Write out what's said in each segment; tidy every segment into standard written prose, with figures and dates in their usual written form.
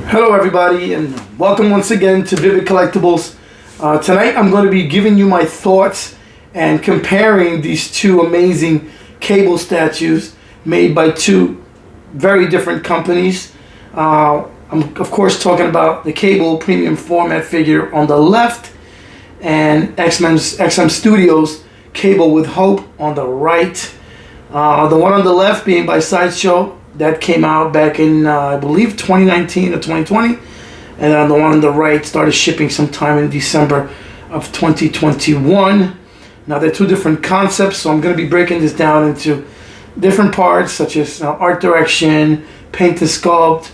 Hello everybody, and welcome once again to Vivid Collectibles. Tonight I'm going to be giving you my thoughts and comparing these two amazing cable statues made by two very different companies. I'm of course talking about the Cable premium format figure on the left and XM Studios Cable with Hope on the right. The one on the left being by Sideshow, that came out back in I believe 2019 or 2020, and then the one on the right started shipping sometime in December of 2021. Now they're two different concepts, so I'm going to be breaking this down into different parts such as art direction, paint and sculpt,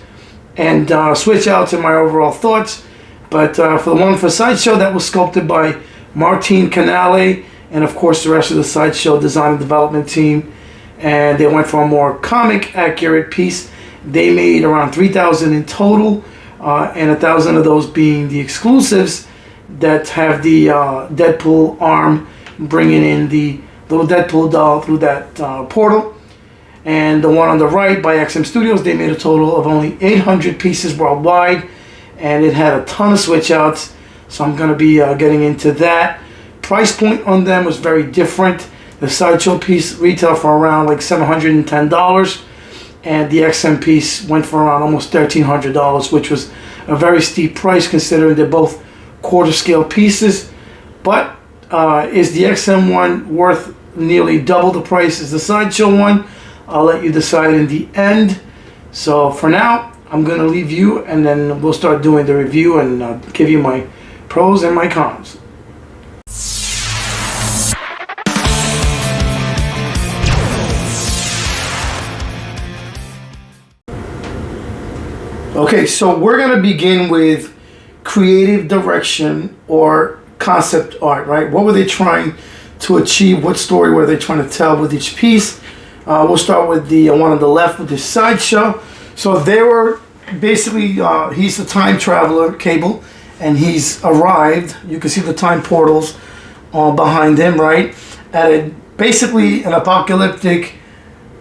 and switch outs and my overall thoughts. But for the one for Sideshow, that was sculpted by Martin Canale and of course the rest of the Sideshow design and development team. And they went for a more comic accurate piece. They made around 3,000 in total, and 1,000 of those being the exclusives that have the Deadpool arm bringing in the little Deadpool doll through that portal. And the one on the right by XM Studios, they made a total of only 800 pieces worldwide, and it had a ton of switch outs, so I'm going to be getting into that. Price point on them was very different. The Sideshow piece retailed for around like $710, and the XM piece went for around almost $1,300, which was a very steep price considering they're both quarter scale pieces. But is the XM one worth nearly double the price as the Sideshow one? I'll let you decide in the end. So for now, I'm going to leave you, and then we'll start doing the review and give you my pros and my cons. Okay, so we're going to begin with creative direction or concept art, right? What were they trying to achieve? What story were they trying to tell with each piece? We'll start with the one on the left with the Sideshow. So they were basically, he's the time traveler, Cable, and he's arrived. You can see the time portals behind him, right? At basically an apocalyptic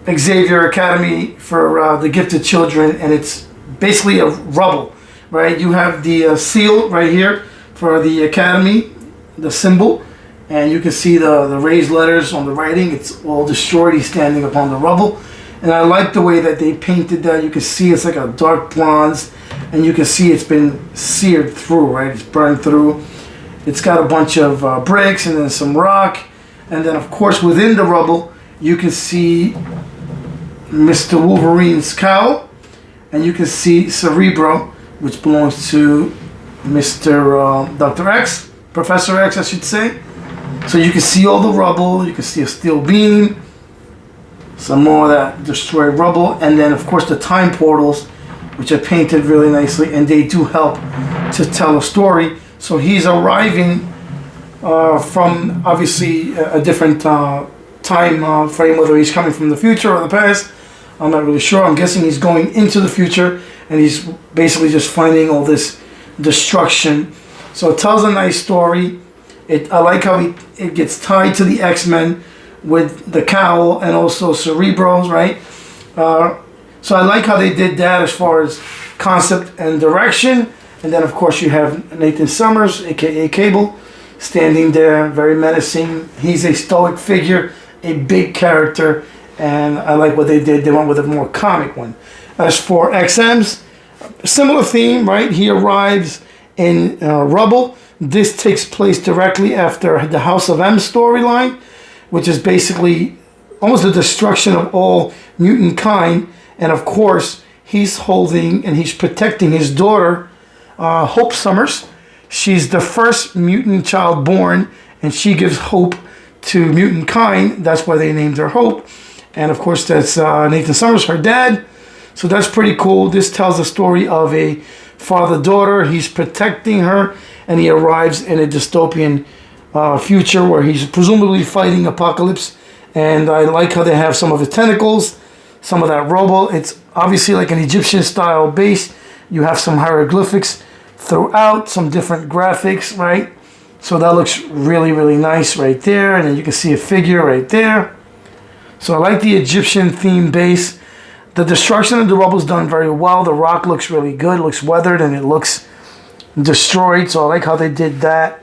Xavier Academy for the gifted children, and it's basically a rubble, right? You have the seal right here for the academy, the symbol, and you can see the raised letters on the writing. It's all destroyed. He's standing upon the rubble, and I like the way that they painted that. You can see it's like a dark bronze, and you can see it's been seared through, right? It's burned through. It's got a bunch of bricks and then some rock, and then of course within the rubble you can see Mr. Wolverine's cowl. And you can see Cerebro, which belongs to Mr. Dr. X, Professor X, I should say. So you can see all the rubble, you can see a steel beam, some more of that destroyed rubble, and then of course the time portals, which are painted really nicely, and they do help to tell a story. So he's arriving from obviously a different time frame, whether he's coming from the future or the past. I'm not really sure. I'm guessing he's going into the future, and he's basically just finding all this destruction. So it tells a nice story. I like how it gets tied to the X-Men with the cowl and also Cerebro's, right? So I like how they did that as far as concept and direction. And then of course you have Nathan Summers, aka Cable, standing there, very menacing. He's a stoic figure, a big character. And I like what they did. They went with a more comic one. As for XM's, similar theme, right? He arrives in rubble. This takes place directly after the House of M storyline, which is basically almost the destruction of all mutant kind. And of course, he's holding and he's protecting his daughter, Hope Summers. She's the first mutant child born, and she gives hope to mutant kind. That's why they named her Hope. And of course, that's Nathan Summers, her dad. So that's pretty cool. This tells the story of a father-daughter. He's protecting her, and he arrives in a dystopian future where he's presumably fighting apocalypse. And I like how they have some of the tentacles, some of that rubble. It's obviously like an Egyptian-style base. You have some hieroglyphics throughout, some different graphics, right? So that looks really, really nice right there. And then you can see a figure right there. So I like the Egyptian theme base. The destruction of the rubble is done very well. The rock looks really good. It looks weathered and it looks destroyed. So I like how they did that.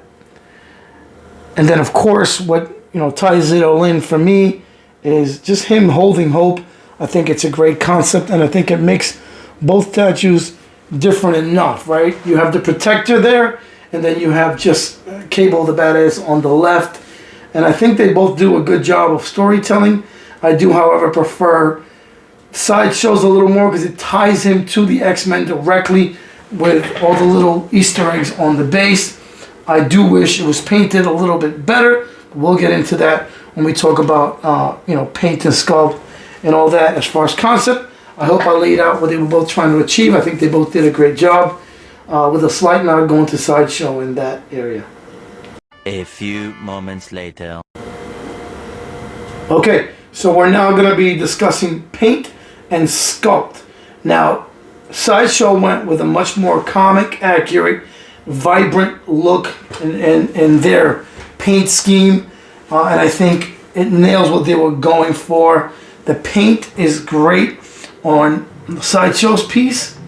And then, of course, what ties it all in for me is just him holding hope. I think it's a great concept, and I think it makes both statues different enough, right? You have the protector there, and then you have just Cable the Badass on the left. And I think they both do a good job of storytelling. I do, however, prefer Sideshow's a little more because it ties him to the X-Men directly with all the little Easter eggs on the base. I do wish it was painted a little bit better. We'll get into that when we talk about paint and sculpt and all that. As far as concept, I hope I laid out what they were both trying to achieve. I think they both did a great job, with a slight nod going to Sideshow in that area. A few moments later. Okay, so we're now going to be discussing paint and sculpt. Now, Sideshow went with a much more comic accurate, vibrant look in their paint scheme, and I think it nails what they were going for. The paint is great on Sideshow's piece,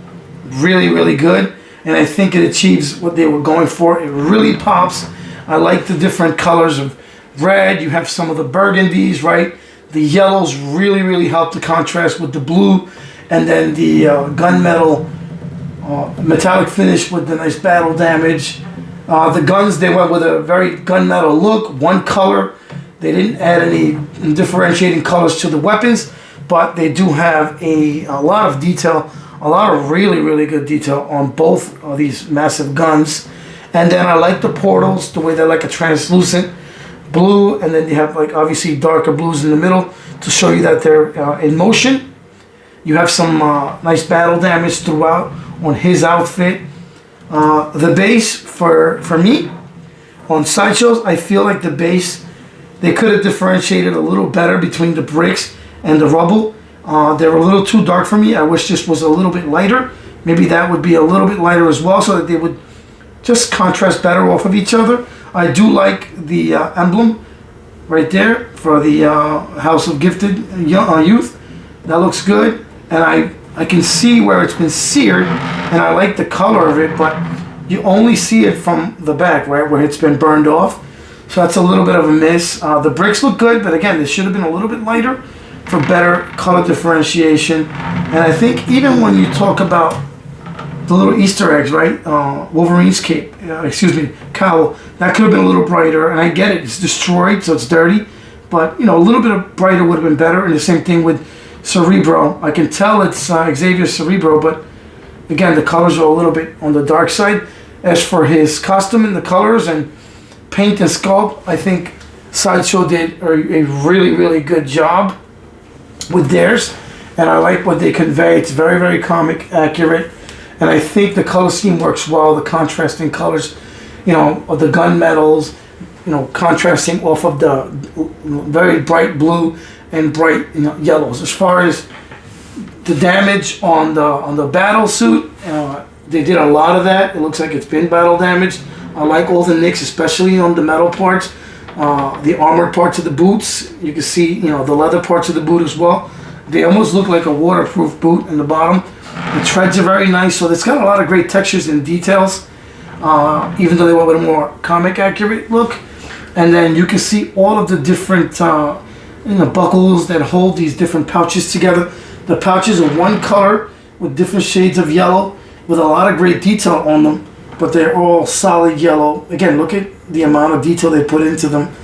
really, really good, and I think it achieves what they were going for. It really pops. I like the different colors of red. You have some of the burgundies, right? The yellows really, really help to contrast with the blue, and then the gunmetal metallic finish with the nice battle damage. The guns, they went with a very gunmetal look, one color. They didn't add any differentiating colors to the weapons, but they do have a lot of detail, a lot of really, really good detail on both of these massive guns. And then I like the portals, the way they're like a translucent blue, and then you have like obviously darker blues in the middle to show you that they're in motion. You have some nice battle damage throughout on his outfit. The base for me on Sideshows, I feel like the base, they could have differentiated a little better between the bricks and the rubble. They're a little too dark for me. I wish this was a little bit lighter. Maybe that would be a little bit lighter as well, so that they would just contrast better off of each other. I do like the emblem right there for the House of Gifted Youth. That looks good, and I can see where it's been seared, and I like the color of it, but you only see it from the back, right, where it's been burned off. So that's a little bit of a miss. The bricks look good, but again, this should have been a little bit lighter for better color differentiation. And I think even when you talk about the little Easter eggs, right, Wolverine's cape, cowl, that could have been a little brighter. And I get it, it's destroyed, so it's dirty, but a little bit of brighter would have been better. And the same thing with Cerebro. I can tell it's Xavier Cerebro, but again, the colors are a little bit on the dark side. As for his costume and the colors and paint and sculpt, I think Sideshow did a really, really good job with theirs, and I like what they convey. It's very, very comic accurate, and I think the color scheme works well. The contrasting colors, of the gunmetals, contrasting off of the very bright blue and bright yellows. As far as the damage on the battle suit, they did a lot of that. It looks like it's been battle damaged. I like all the nicks, especially on the metal parts, the armored parts of the boots. You can see, the leather parts of the boot as well. They almost look like a waterproof boot in the bottom. The treads are very nice, so it's got a lot of great textures and details, even though they went with a more comic accurate look. And then you can see all of the different buckles that hold these different pouches together. The pouches are one color with different shades of yellow with a lot of great detail on them, but they're all solid yellow. Again, look at the amount of detail they put into them.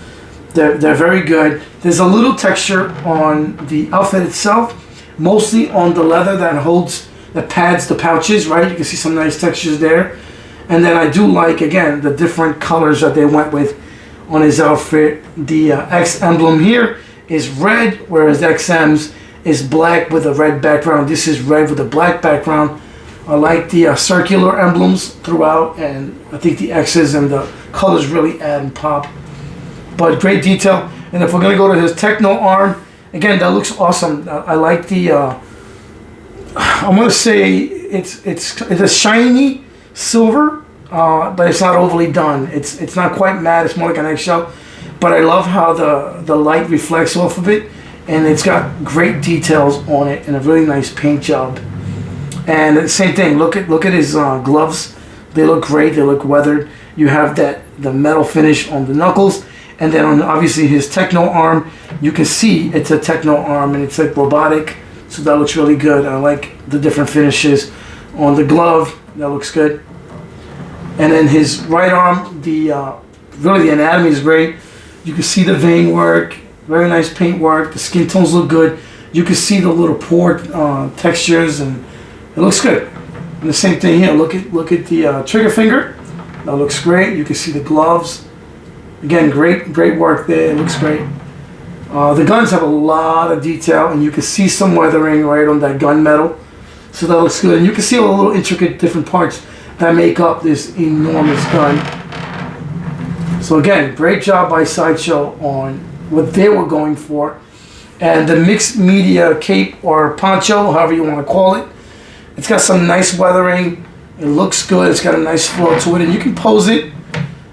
They're very good. There's a little texture on the outfit itself, mostly on the leather that pads the pouches, right? You can see some nice textures there. And then I do like, again, the different colors that they went with on his outfit. The X emblem here is red, whereas XM's is black with a red background. This is red with a black background. I like the circular emblems throughout, and I think the X's and the colors really add and pop. But great detail. And if we're gonna go to his techno arm, again, that looks awesome. I like the. I'm gonna say it's a shiny silver, but it's not overly done. It's not quite matte. It's more like an eggshell. But I love how the light reflects off of it, and it's got great details on it and a really nice paint job. And the same thing. Look at his gloves. They look great. They look weathered. You have the metal finish on the knuckles, and then on obviously his techno arm, you can see it's a techno arm and it's like robotic. So that looks really good. I like the different finishes on the glove. That looks good. And then his right arm, really the anatomy is great. You can see the vein work, very nice paint work. The skin tones look good. You can see the little pore textures, and it looks good. And the same thing here. Look at the trigger finger. That looks great. You can see the gloves. Again, great work there. It looks great. The guns have a lot of detail, and you can see some weathering right on that gun metal. So that looks good. And you can see all the little intricate different parts that make up this enormous gun. So again, great job by Sideshow on what they were going for. And the mixed media cape or poncho, however you want to call it, it's got some nice weathering. It looks good. It's got a nice flow to it, and you can pose it.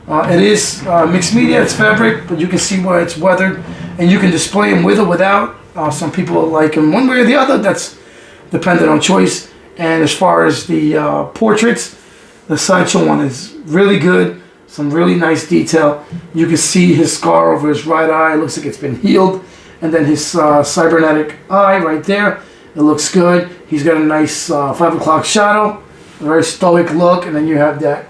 It is mixed media. It's fabric, but you can see where it's weathered, and you can display them with or without. Some people like them one way or the other. That's dependent on choice. And as far as the portraits, the Sideshow one is really good. Some really nice detail. You can see his scar over his right eye. It looks like it's been healed. And then his cybernetic eye right there. It looks good. He's got a nice 5 o'clock shadow. A very stoic look. And then you have that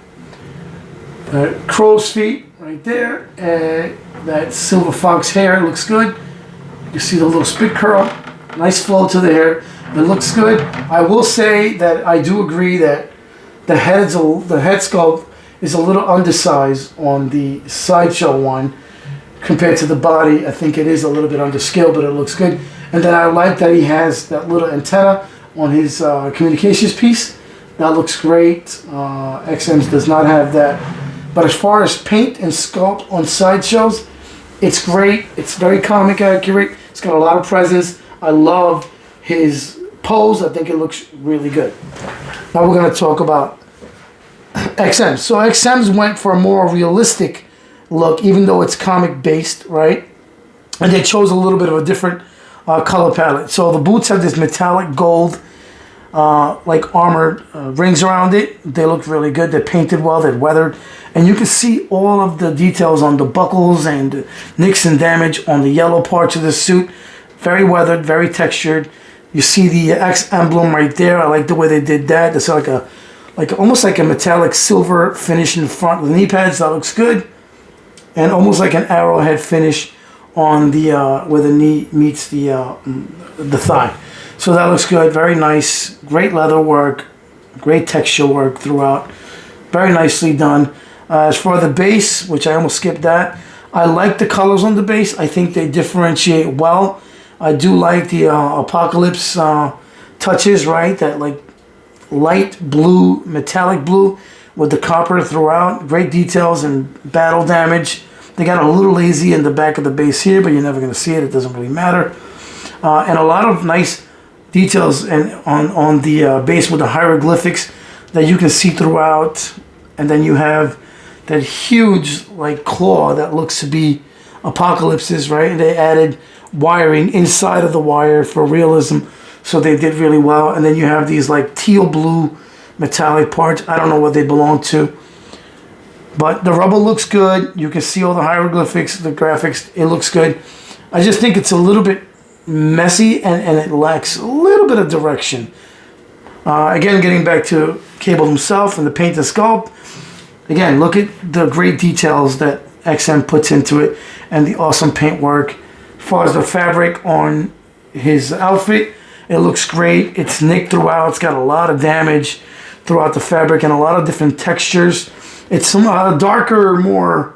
crow's feet right there. And that silver fox hair. It looks good. You see the little spit curl. Nice flow to the hair. It looks good. I will say that I do agree that the head sculpt is a little undersized on the Sideshow one compared to the body. I think it is a little bit under scale, but it looks good. And then I like that he has that little antenna on his communications piece. That looks great. XM's does not have that. But as far as paint and sculpt on Sideshows, it's great. It's very comic accurate. It's got a lot of presence. I love his pose. I think it looks really good. Now we're going to talk about XM. So XM's went for a more realistic look, even though it's comic based, right? And they chose a little bit of a different color palette. So the boots have this metallic gold, like armored rings around it. They look really good. They're painted well. They're weathered. And you can see all of the details on the buckles and nicks and damage on the yellow parts of the suit. Very weathered, very textured. You see the X emblem right there. I like the way they did that. It's like almost like a metallic silver finish in the front of the knee pads. That looks good. And almost like an arrowhead finish on the where the knee meets the thigh. So that looks good. Very nice. Great leather work. Great texture work throughout. Very nicely done. As for the base, which I almost skipped that, I like the colors on the base. I think they differentiate well. I do like the Apocalypse touches, right? That like light blue, metallic blue with the copper throughout. Great details and battle damage. They got a little lazy in the back of the base here, but you're never going to see it. It doesn't really matter. And a lot of nice details on the base with the hieroglyphics that you can see throughout. And then you have that huge like claw that looks to be Apocalypse's, right? And they added wiring inside of the wire for realism, so they did really well. And then you have these like teal blue metallic parts. I don't know what they belong to, but the rubber looks good. You can see all the hieroglyphics, the graphics. It looks good. I just think it's a little bit messy and it lacks a little bit of direction. Again, getting back to Cable himself and the paint and sculpt. Again, look at the great details that XM puts into it and the awesome paint work. As far as the fabric on his outfit, it looks great. It's nicked throughout. It's got a lot of damage throughout the fabric and a lot of different textures. It's some darker, more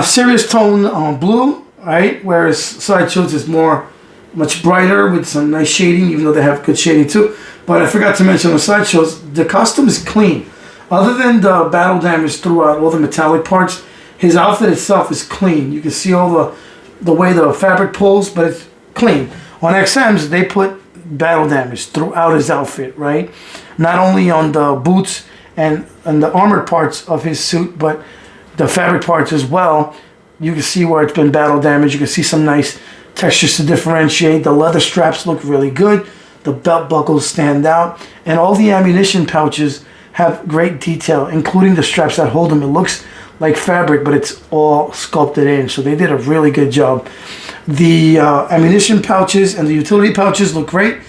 serious tone blue, right? Whereas Sideshow's is much brighter with some nice shading, even though they have good shading too. But I forgot to mention on Sideshows, the costume is clean. Other than the battle damage throughout all the metallic parts, his outfit itself is clean. You can see all the way the fabric pulls, but it's clean. On XM's, they put battle damage throughout his outfit, right? Not only on the boots and the armored parts of his suit, but the fabric parts as well. You can see where it's been battle damage. You can see some nice textures to differentiate. The leather straps look really good. The belt buckles stand out. And all the ammunition pouches have great detail, including the straps that hold them. It looks like fabric, but it's all sculpted in. So they did a really good job. The ammunition pouches and the utility pouches look great.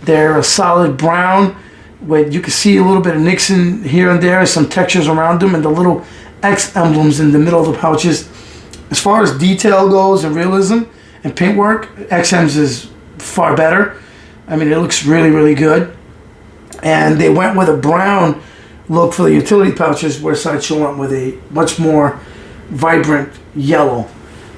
They're a solid brown with, you can see a little bit of Nixon here and there, some textures around them, and the little X emblems in the middle of the pouches. As far as detail goes and realism and paintwork, XM's is far better. I mean, it looks really, really good. And they went with a brown look for the utility pouches, where Sideshow went with a much more vibrant yellow.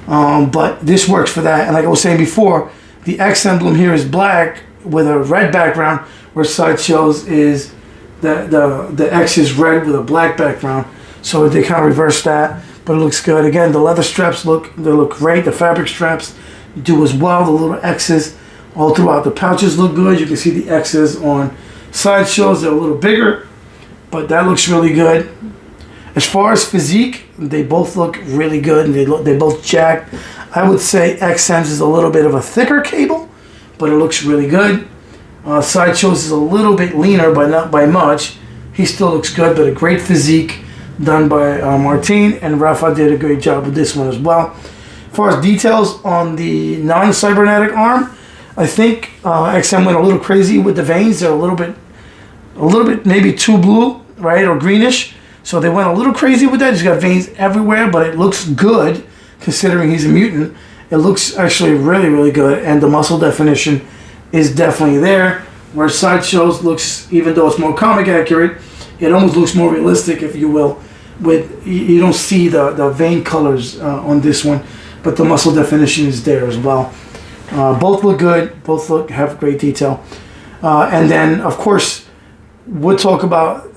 But this works for that. And like I was saying before, the X emblem here is black with a red background, where Sideshow's is the X is red with a black background. So they kind of reversed that, but it looks good. Again, the leather straps look great. The fabric straps do as well. The little X's all throughout the pouches look good. You can see the X's on Sideshow's. They're a little bigger, but that looks really good. As far as physique, they both look really good, and they both jacked. I would say XM's is a little bit of a thicker cable, but it looks really good. Sideshow's is a little bit leaner, but not by much. He still looks good, but a great physique done by Martin, and Rafa did a great job with this one as well. As far as details on the non-cybernetic arm, I think XM went a little crazy with the veins. They're a little bit maybe too blue, right, or greenish. So they went a little crazy with that. He's got veins everywhere, but it looks good considering he's a mutant. It looks actually really, really good, and the muscle definition is definitely there. Where Sideshow's looks, even though it's more comic accurate, it almost looks more realistic, if you will. With you don't see the vein colors on this one, but the muscle definition is there as well. Both look good. Both have great detail. And then, of course, we'll talk about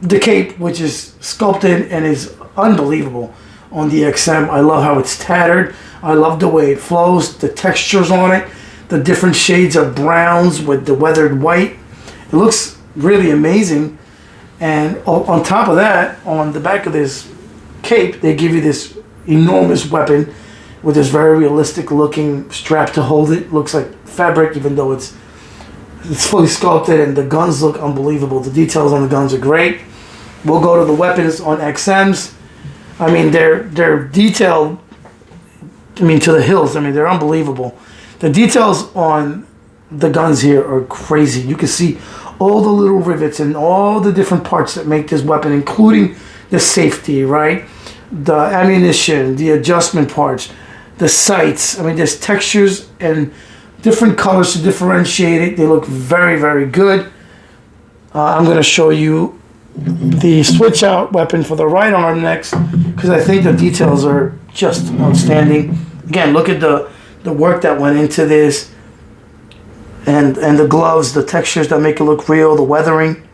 the cape, which is sculpted and is unbelievable on the XM. I love how it's tattered. I love the way it flows, the textures on it, the different shades of browns with the weathered white. It looks really amazing. And on top of that, on the back of this cape, they give you this enormous weapon with this very realistic looking strap to hold it. Looks like fabric, even though it's fully sculpted, and the guns look unbelievable. The details on the guns are great. We'll go to the weapons on XMs. I mean, they're detailed, I mean, to the hills. I mean, they're unbelievable. The details on the guns here are crazy. You can see all the little rivets and all the different parts that make this weapon, including the safety, right? The ammunition, the adjustment parts, the sights. I mean, there's textures and different colors to differentiate it. They look very, very good. I'm going to show you the switch out weapon for the right arm next, because I think the details are just outstanding. Again, look at the work that went into this. And the gloves, the textures that make it look real, the weathering.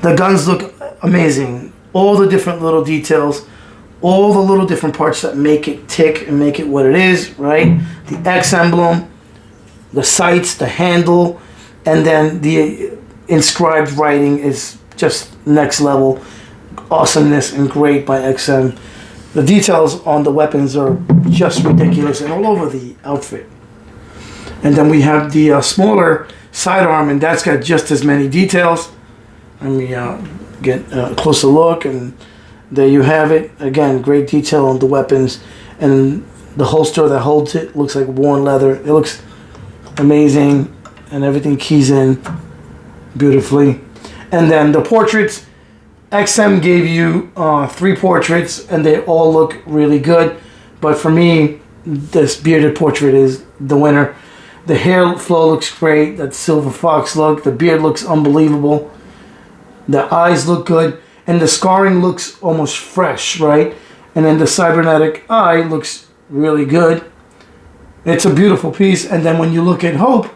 The guns look amazing. All the different little details, all the little different parts that make it tick and make it what it is, right? The X emblem, the sights, the handle, and then the inscribed writing is just next level awesomeness and great by XM. The details on the weapons are just ridiculous and all over the outfit. And then we have the smaller sidearm, and that's got just as many details. Let me get a closer look, and there you have it. Again, great detail on the weapons, and the holster that holds it looks like worn leather. It looks amazing, and everything keys in beautifully. And then the portraits, XM gave you 3 portraits, and they all look really good. But for me, this bearded portrait is the winner. The hair flow looks great. That silver fox look. The beard looks unbelievable. The eyes look good. And the scarring looks almost fresh, right? And then the cybernetic eye looks really good. It's a beautiful piece. And then when you look at Hope,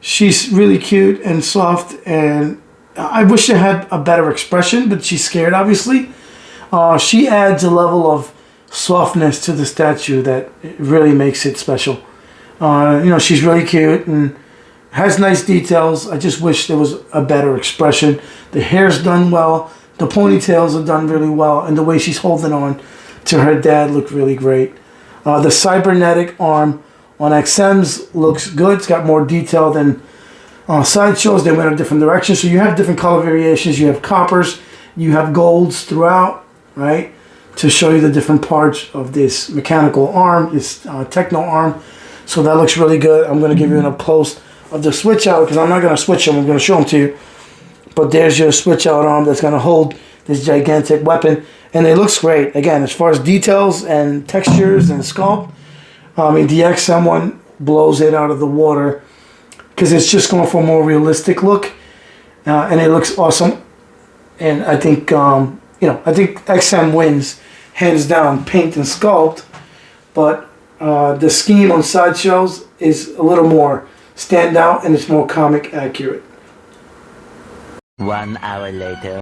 she's really cute and soft. And I wish she had a better expression, but she's scared, obviously. She adds a level of softness to the statue that really makes it special. She's really cute and has nice details. I just wish there was a better expression. The hair's done well. The ponytails are done really well. And the way she's holding on to her dad looked really great. The cybernetic arm on XM's looks good. It's got more detail than Sideshows. They went a different direction. So you have different color variations. You have coppers, you have golds throughout, right? To show you the different parts of this mechanical arm, this techno arm. So that looks really good. I'm going to give you an up close of the switch out because I'm not going to switch them. I'm going to show them to you. But there's your switch out arm that's going to hold this gigantic weapon. And it looks great. Again, as far as details and textures and sculpt, I mean, the XM one blows it out of the water because it's just going for a more realistic look. And it looks awesome. And I think, I think XM wins hands down, paint and sculpt. But the scheme on Sideshows is a little more standout and it's more comic accurate. 1 hour later.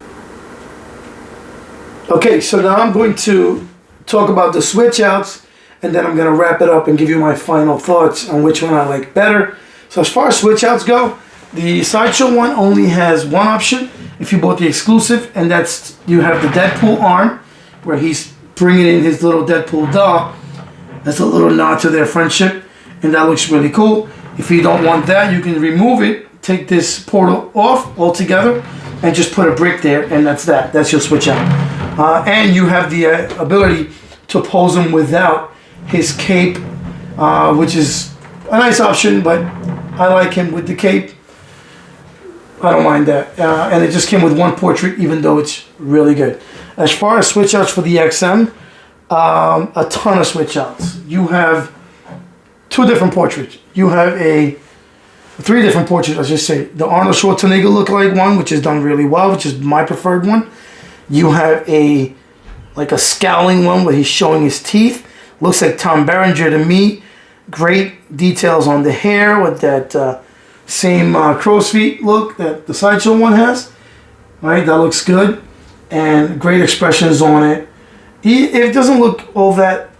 Okay, so now I'm going to talk about the switch outs and then I'm going to wrap it up and give you my final thoughts on which one I like better. So as far as switch outs go, the Sideshow one only has one option if you bought the exclusive, and that's you have the Deadpool arm where he's bringing in his little Deadpool doll. That's a little nod to their friendship, and that looks really cool. If you don't want that, you can remove it, take this portal off altogether, and just put a brick there, and that's that. That's your switch out. And you have the ability to pose him without his cape, which is a nice option, but I like him with the cape. I don't mind that. And it just came with one portrait, even though it's really good. As far as switch outs for the XM, a ton of switch outs. You have two different portraits. You have three different portraits, I should say. The Arnold Schwarzenegger lookalike one, which is done really well, which is my preferred one. You have a scowling one where he's showing his teeth. Looks like Tom Berenger to me. Great details on the hair with that same crow's feet look that the Sideshow one has. Right, that looks good. And great expressions on it. It doesn't look all that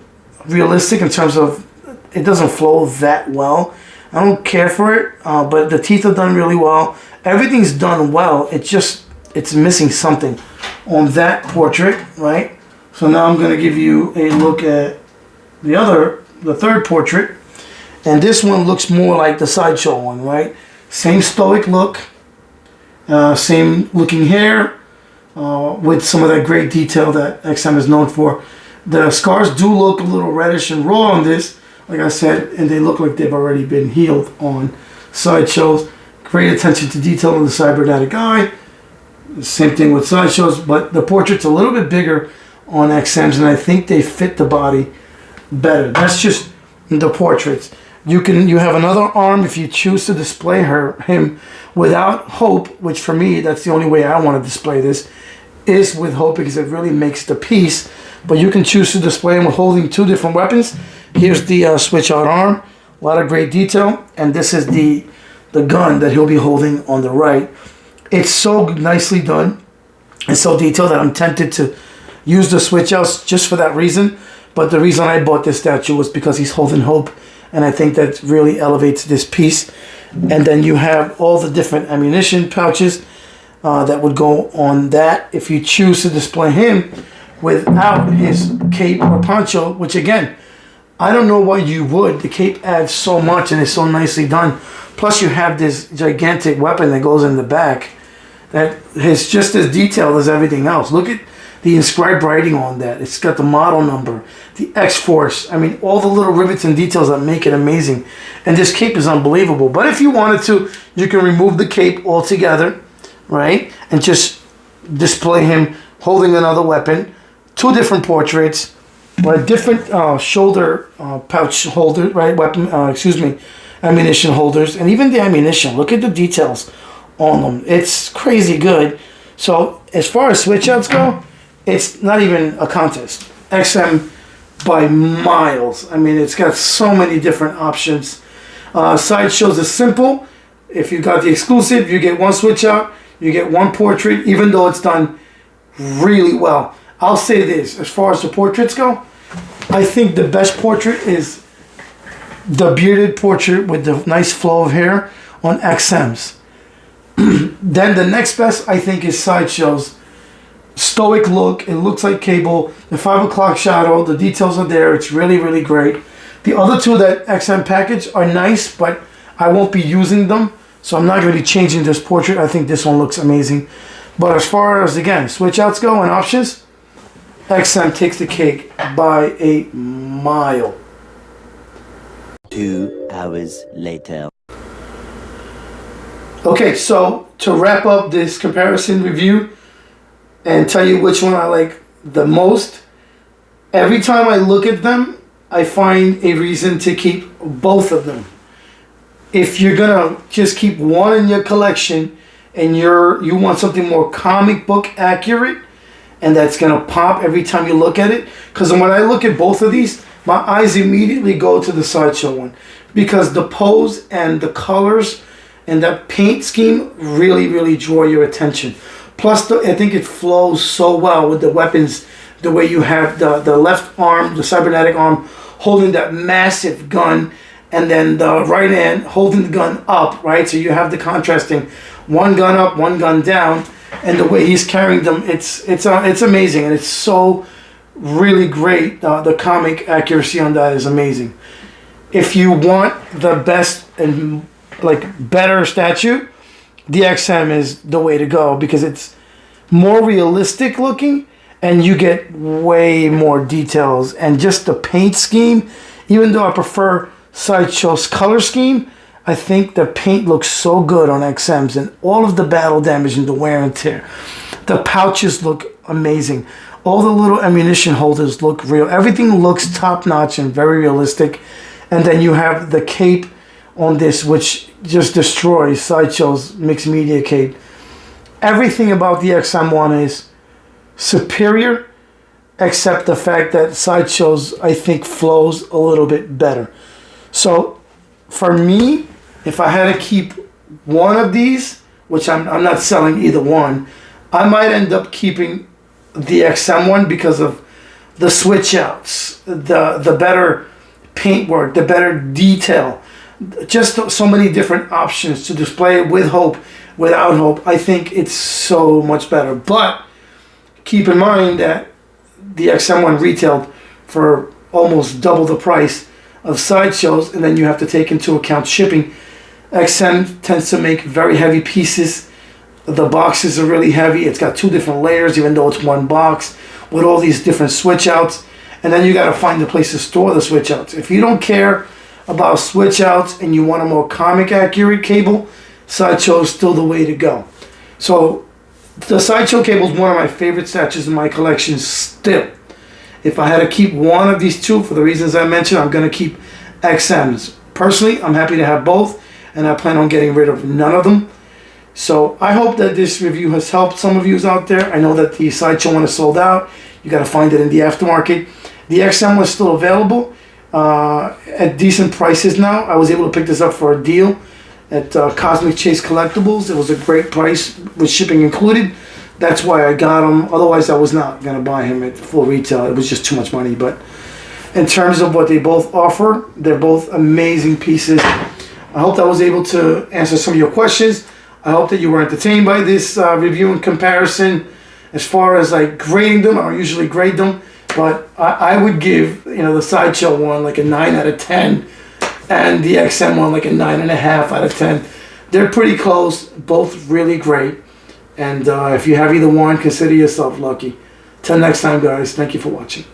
realistic in terms of it doesn't flow that well. I don't care for it, but the teeth are done really well. Everything's done well. It's missing something on that portrait, right? So now I'm going to give you a look at the third portrait. And this one looks more like the Sideshow one, right? Same stoic look, same looking hair, with some of that great detail that XM is known for. The scars do look a little reddish and raw on this, like I said, and they look like they've already been healed on Sideshows. Great attention to detail on the cybernetic eye. Same thing with Sideshows, but the portrait's a little bit bigger on XM's, and I think they fit the body better. That's just the portraits. You have another arm if you choose to display him without hope, which for me, that's the only way I want to display this, is with hope because it really makes the piece. But you can choose to display him with holding two different weapons. Here's the switch out arm, a lot of great detail, and this is the gun that he'll be holding on the right. It's so nicely done and so detailed that I'm tempted to use the switch outs just for that reason. But the reason I bought this statue was because he's holding hope, and I think that really elevates this piece. And then you have all the different ammunition pouches that would go on that if you choose to display him without his cape or poncho, which again, I don't know why you would. The cape adds so much and it's so nicely done. Plus you have this gigantic weapon that goes in the back that is just as detailed as everything else. Look at the inscribed writing on that. It's got the model number, the X-Force. I mean, all the little rivets and details that make it amazing. And this cape is unbelievable. But if you wanted to, you can remove the cape altogether, right? And just display him holding another weapon. Two different portraits, or different shoulder pouch holder, right? Ammunition holders. And even the ammunition. Look at the details on them. It's crazy good. So as far as switch outs go, it's not even a contest. XM by miles. I mean, it's got so many different options. Sideshows is simple. If you got the exclusive, you get one switch out, you get one portrait, even though it's done really well. I'll say this, as far as the portraits go, I think the best portrait is the bearded portrait with the nice flow of hair on XM's. Then the next best, I think, is Sideshow's stoic look. It looks like Cable. The 5 o'clock shadow, the details are there. It's really, really great. The other two that XM package are nice, but I won't be using them. So I'm not going to be changing this portrait. I think this one looks amazing. But as far as, again, switch outs go and options, XM takes the cake by a mile. 2 hours later. Okay, so to wrap up this comparison review and tell you which one I like the most, every time I look at them, I find a reason to keep both of them. If you're gonna just keep one in your collection and you want something more comic book accurate and that's gonna pop every time you look at it, because when I look at both of these, my eyes immediately go to the Sideshow one because the pose and the colors and that paint scheme really draw your attention. Plus, I think it flows so well with the weapons, the way you have the left arm, the cybernetic arm, holding that massive gun, and then the right hand holding the gun up, right? So you have the contrasting, one gun up, one gun down, and the way he's carrying them, it's amazing, and it's so really great. The comic accuracy on that is amazing. If you want the best and like better statue, the XM is the way to go because it's more realistic looking and you get way more details, and just the paint scheme, even though I prefer Sideshow's color scheme, I think the paint looks so good on XMs, and all of the battle damage and the wear and tear. The pouches look amazing. All the little ammunition holders look real. Everything looks top notch and very realistic. And then you have the cape on this, which just destroys Sideshow's mixed media cape. Everything about the XM1 is superior, except the fact that Sideshow's, I think, flows a little bit better. So for me, if I had to keep one of these, which I'm not selling either one, I might end up keeping the XM one because of the switch outs, the better paintwork, the better detail, just so many different options to display it with hope, without hope. I think it's so much better. But keep in mind that the XM1 retailed for almost double the price of Sideshow's, and then you have to take into account shipping. XM tends to make very heavy pieces. The boxes are really heavy. It's got 2 different layers, even though it's one box, with all these different switch outs. And then you got to find a place to store the switch outs. If you don't care about switch outs and you want a more comic accurate cable, Sideshow is still the way to go. So the Sideshow cable is one of my favorite statues in my collection still. If I had to keep one of these two, for the reasons I mentioned, I'm going to keep XMs. Personally, I'm happy to have both, and I plan on getting rid of none of them. So I hope that this review has helped some of you out there. I know that the Sideshow one is sold out. You got to find it in the aftermarket. The XM was still available at decent prices now. I was able to pick this up for a deal at Cosmic Chase Collectibles. It was a great price with shipping included. That's why I got him. Otherwise, I was not going to buy him at full retail. It was just too much money. But in terms of what they both offer, they're both amazing pieces. I hope that I was able to answer some of your questions. I hope that you were entertained by this review and comparison. As far as like grading them, I don't usually grade them, but I would give the Sideshow one like a 9 out of 10, and the XM one like a 9.5 out of 10. They're pretty close, both really great. And if you have either one, consider yourself lucky. Till next time, guys. Thank you for watching.